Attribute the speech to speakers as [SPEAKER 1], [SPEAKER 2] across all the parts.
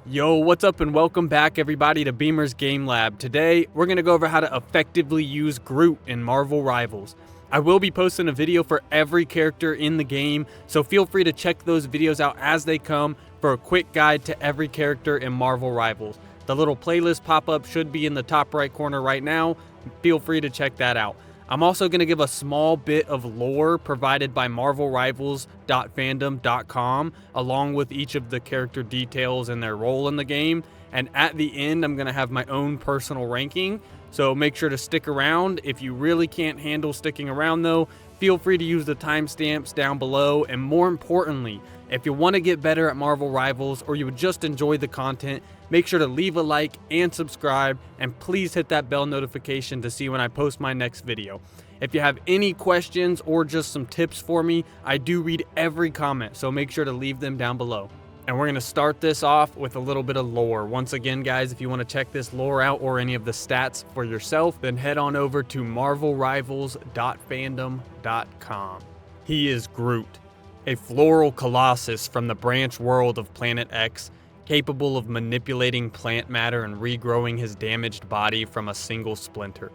[SPEAKER 1] Yo, what's up and welcome back everybody to Beamer's Game Lab. Today, we're going to go over how to effectively use Groot in Marvel Rivals. I will be posting a video for every character in the game, so feel free to check those videos out as they come for a quick guide to every character in Marvel Rivals. The little playlist pop-up should be in the top right corner right now. Feel free to check that out. I'm also going to give a small bit of lore provided by marvelrivals.fandom.com along with each of the character details and their role in the game. And at the end, I'm going to have my own personal ranking. So make sure to stick around. If you really can't handle sticking around though, feel free to use the timestamps down below. And more importantly, if you want to get better at Marvel Rivals or you would just enjoy the content, make sure to leave a like and subscribe, and please hit that bell notification to see when I post my next video. If you have any questions or just some tips for me, I do read every comment, so make sure to leave them down below. And we're going to start this off with a little bit of lore. Once again, guys, if you want to check this lore out or any of the stats for yourself, then head on over to marvelrivals.fandom.com. He is Groot, a floral colossus from the branch world of Planet X, capable of manipulating plant matter and regrowing his damaged body from a single splinter.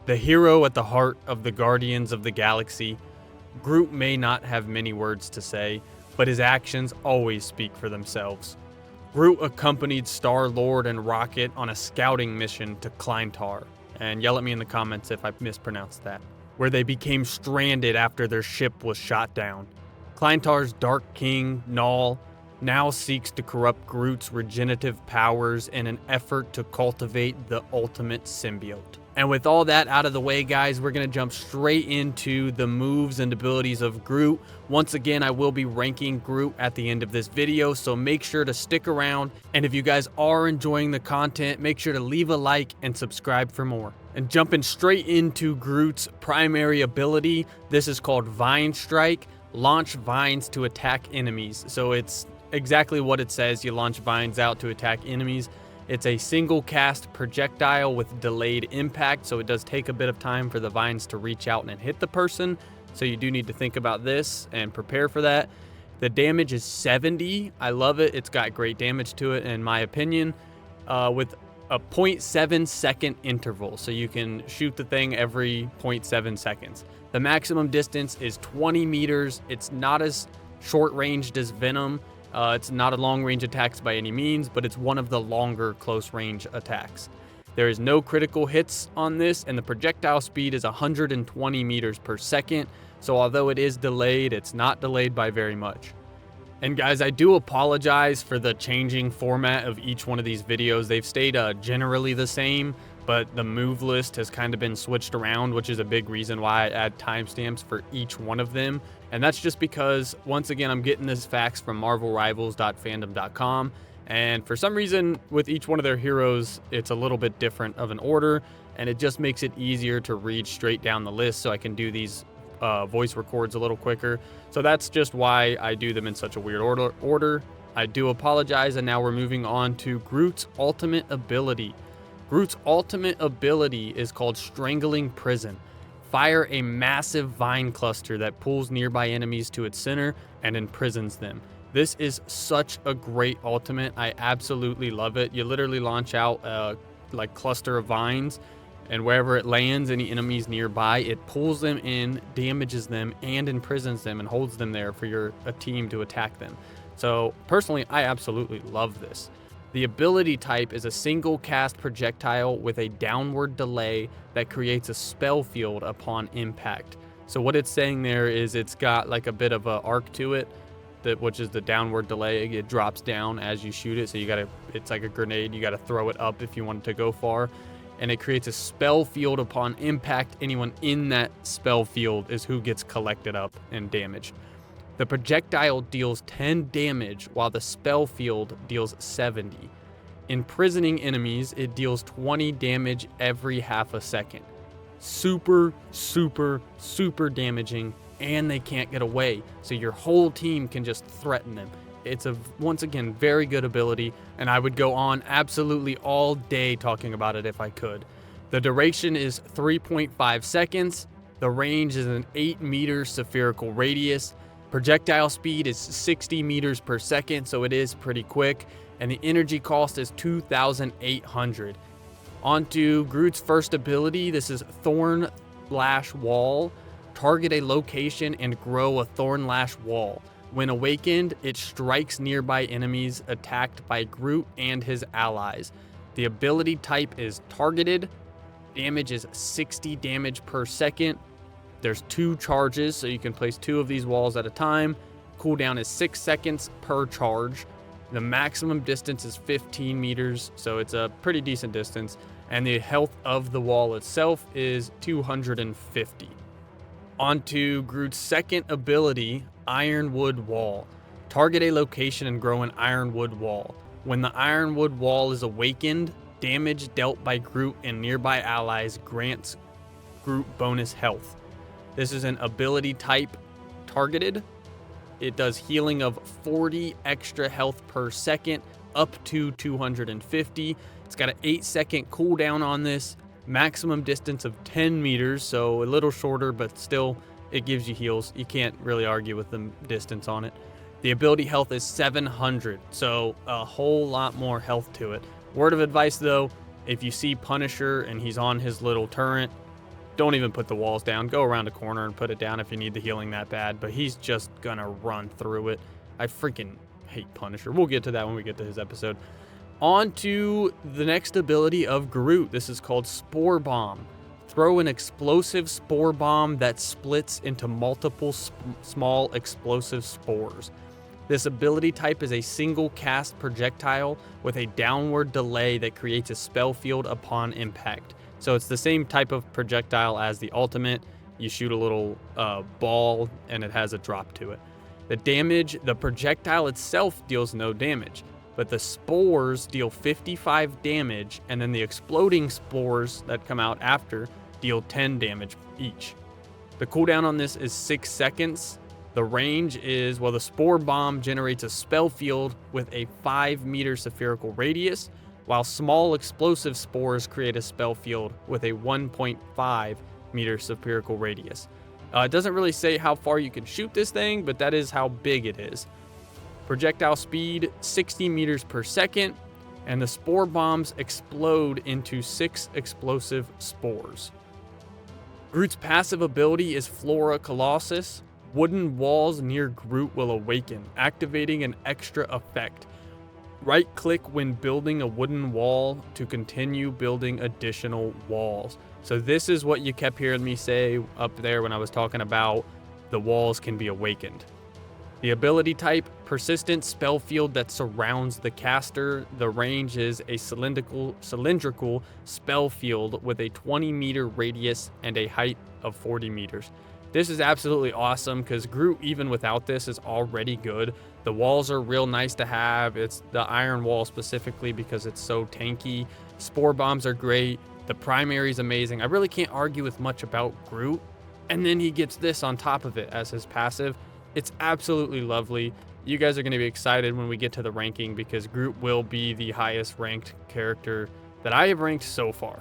[SPEAKER 1] The hero at the heart of the Guardians of the Galaxy, Groot may not have many words to say, but his actions always speak for themselves. Groot accompanied Star-Lord and Rocket on a scouting mission to Kleintar, and yell at me in the comments if I mispronounced that, where they became stranded after their ship was shot down. Kleintar's Dark King, Null, now seeks to corrupt Groot's regenerative powers in an effort to cultivate the ultimate symbiote. And with all that out of the way, guys, we're going to jump straight into the moves and abilities of Groot. Once again, I will be ranking Groot at the end of this video, so make sure to stick around. And if you guys are enjoying the content, make sure to leave a like and subscribe for more. And jumping straight into Groot's primary ability, this is called Vine Strike. Launch vines to attack enemies. So it's exactly what it says. You launch vines out to attack enemies. It's a single cast projectile with delayed impact, so it does take a bit of time for the vines to reach out and hit the person. So you do need to think about this and prepare for that. The damage is 70. I love it. It's got great damage to it in my opinion, with a 0.7 second interval. So you can shoot the thing every 0.7 seconds. The maximum distance is 20 meters. It's not as short ranged as Venom. It's not a long range attacks by any means, but it's one of the longer close range attacks. There is no critical hits on this, and the projectile speed is 120 meters per second. So although it is delayed, it's not delayed by very much. And guys, I do apologize for the changing format of each one of these videos. They've stayed generally the same, but the move list has kind of been switched around, which is a big reason why I add timestamps for each one of them. And that's just because, once again, I'm getting this facts from marvelrivals.fandom.com. And for some reason, with each one of their heroes, it's a little bit different of an order, and it just makes it easier to read straight down the list so I can do these voice records a little quicker. So that's just why I do them in such a weird order. I do apologize, and now we're moving on to Groot's ultimate ability. Groot's ultimate ability is called Strangling Prison. Fire a massive vine cluster that pulls nearby enemies to its center and imprisons them. This is such a great ultimate. I absolutely love it. You literally launch out a cluster of vines, and wherever it lands, any enemies nearby, it pulls them in, damages them, and imprisons them and holds them there for a team to attack them. So personally, I absolutely love this. The ability type is a single cast projectile with a downward delay that creates a spell field upon impact. So what it's saying there is it's got like a bit of an arc to it, which is the downward delay. It drops down as you shoot it. So it's like a grenade. You gotta throw it up if you want it to go far. And it creates a spell field upon impact. Anyone in that spell field is who gets collected up and damaged. The projectile deals 10 damage while the spell field deals 70. Imprisoning enemies, it deals 20 damage every half a second. Super, super, super damaging, and they can't get away. So your whole team can just threaten them. It's a, once again, very good ability, and I would go on absolutely all day talking about it if I could. The duration is 3.5 seconds. The range is an 8-meter spherical radius. Projectile speed is 60 meters per second, so it is pretty quick, and the energy cost is 2,800. Onto Groot's first ability. This is Thorn Lash Wall. Target a location and grow a Thorn Lash Wall. When awakened, it strikes nearby enemies attacked by Groot and his allies. The ability type is targeted. Damage is 60 damage per second. There's 2 charges, so you can place 2 of these walls at a time. Cooldown is 6 seconds per charge. The maximum distance is 15 meters, so it's a pretty decent distance. And the health of the wall itself is 250. Onto Groot's second ability, Ironwood Wall. Target a location and grow an Ironwood Wall. When the Ironwood Wall is awakened, damage dealt by Groot and nearby allies grants Groot bonus health. This is an ability type targeted. It does healing of 40 extra health per second, up to 250. It's got an 8-second cooldown on this. Maximum distance of 10 meters, so a little shorter, but still it gives you heals. You can't really argue with the distance on it. The ability health is 700, so a whole lot more health to it. Word of advice though, if you see Punisher and he's on his little turret, don't even put the walls down. Go around a corner and put it down if you need the healing that bad, but he's just gonna run through it. I freaking hate Punisher. We'll get to that when we get to his episode. On to the next ability of Groot. This is called Spore Bomb. Throw an explosive spore bomb that splits into multiple small explosive spores. This ability type is a single cast projectile with a downward delay that creates a spell field upon impact. So it's the same type of projectile as the ultimate. You shoot a little ball and it has a drop to it. The projectile itself deals no damage, but the spores deal 55 damage, and then the exploding spores that come out after deal 10 damage each. The cooldown on this is 6 seconds. The range is, well, the spore bomb generates a spell field with a 5-meter spherical radius, while small explosive spores create a spell field with a 1.5-meter spherical radius. It doesn't really say how far you can shoot this thing, but that is how big it is. Projectile speed, 60 meters per second, and the spore bombs explode into 6 explosive spores. Groot's passive ability is Flora Colossus. Wooden walls near Groot will awaken, activating an extra effect. Right-click when building a wooden wall to continue building additional walls. So this is what you kept hearing me say up there when I was talking about the walls can be awakened. The ability type, persistent spell field that surrounds the caster. The range is a cylindrical spell field with a 20-meter radius and a height of 40 meters. This is absolutely awesome because Groot, even without this, is already good. The walls are real nice to have. It's the iron wall specifically because it's so tanky. Spore bombs are great. The primary is amazing. I really can't argue with much about Groot. And then he gets this on top of it as his passive. It's absolutely lovely. You guys are going to be excited when we get to the ranking because Groot will be the highest ranked character that I have ranked so far.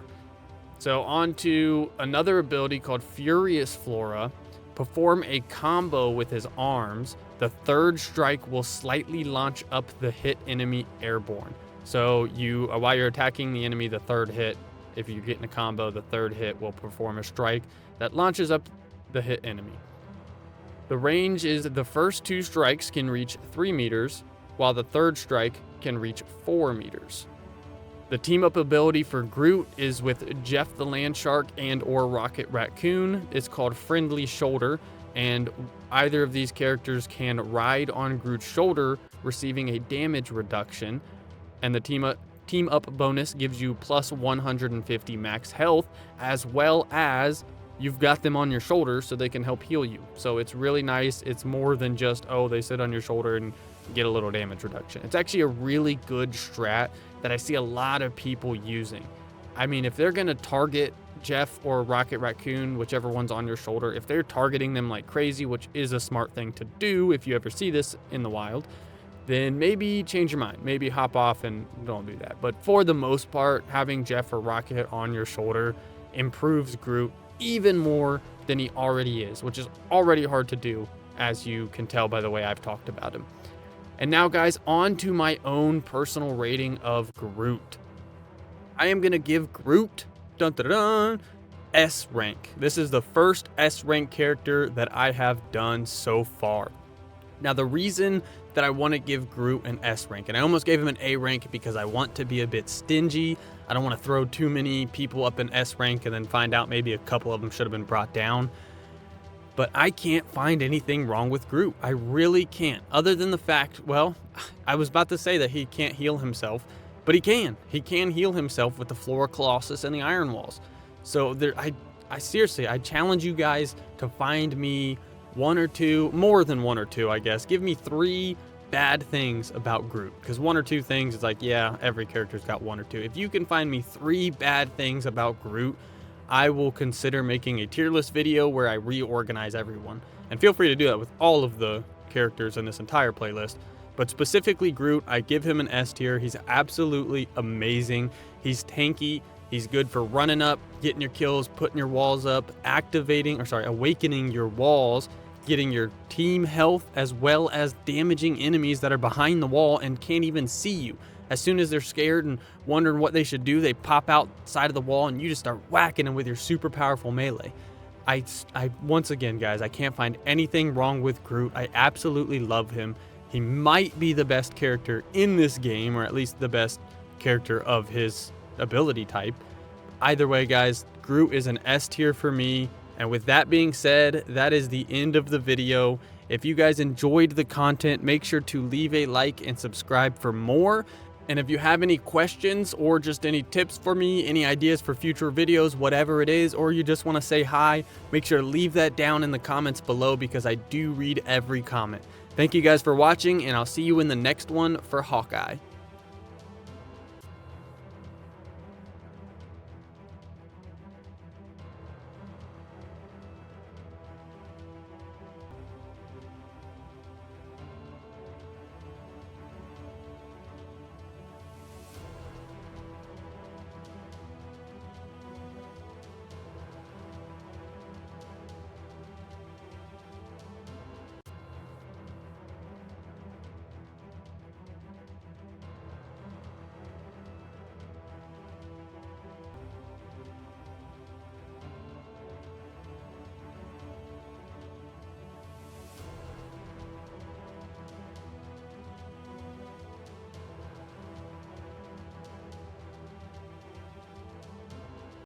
[SPEAKER 1] So on to another ability called Furious Flora. Perform a combo with his arms. The third strike will slightly launch up the hit enemy airborne. So while you're attacking the enemy, the third hit, if you get in a combo, the third hit will perform a strike that launches up the hit enemy. The range is the first 2 strikes can reach 3 meters, while the third strike can reach 4 meters. The team-up ability for Groot is with Jeff the Landshark and or Rocket Raccoon. It's called Friendly Shoulder, and either of these characters can ride on Groot's shoulder, receiving a damage reduction, and the team-up bonus gives you plus 150 max health, as well as you've got them on your shoulder so they can help heal you. So it's really nice. It's more than just, oh, they sit on your shoulder and get a little damage reduction. It's actually a really good strat that I see a lot of people using. I mean, if they're going to target Jeff or Rocket Raccoon, whichever one's on your shoulder, if they're targeting them like crazy, which is a smart thing to do if you ever see this in the wild, then maybe change your mind. Maybe hop off and don't do that. But for the most part, having Jeff or Rocket on your shoulder improves Groot even more than he already is, which is already hard to do as you can tell by the way I've talked about him. And now, guys, on to my own personal rating of Groot. I am going to give Groot, dun, dun, dun, S rank. This is the first S rank character that I have done so far. Now, the reason that I want to give Groot an S rank, and I almost gave him an A rank because I want to be a bit stingy. I don't want to throw too many people up in S rank and then find out maybe a couple of them should have been brought down. But I can't find anything wrong with Groot. I really can't. Other than the fact, well, I was about to say that he can't heal himself, but he can. He can heal himself with the Flora Colossus and the Iron Walls. So I seriously, I challenge you guys to find me one or two, more than one or two, I guess. Give me 3 bad things about Groot. Because 1 or 2 things is like, yeah, every character's got 1 or 2. If you can find me 3 bad things about Groot, I will consider making a tier list video where I reorganize everyone. And feel free to do that with all of the characters in this entire playlist. But specifically Groot, I give him an S tier. He's absolutely amazing. He's tanky. He's good for running up, getting your kills, putting your walls up, awakening your walls, getting your team health, as well as damaging enemies that are behind the wall and can't even see you. As soon as they're scared and wondering what they should do, they pop outside of the wall and you just start whacking them with your super powerful melee. I once again, guys, I can't find anything wrong with Groot. I absolutely love him. He might be the best character in this game, or at least the best character of his ability type. Either way, guys, Groot is an S tier for me. And with that being said, that is the end of the video. If you guys enjoyed the content, make sure to leave a like and subscribe for more. And if you have any questions or just any tips for me, any ideas for future videos, whatever it is, or you just want to say hi, make sure to leave that down in the comments below because I do read every comment. Thank you guys for watching, and I'll see you in the next one for Hawkeye.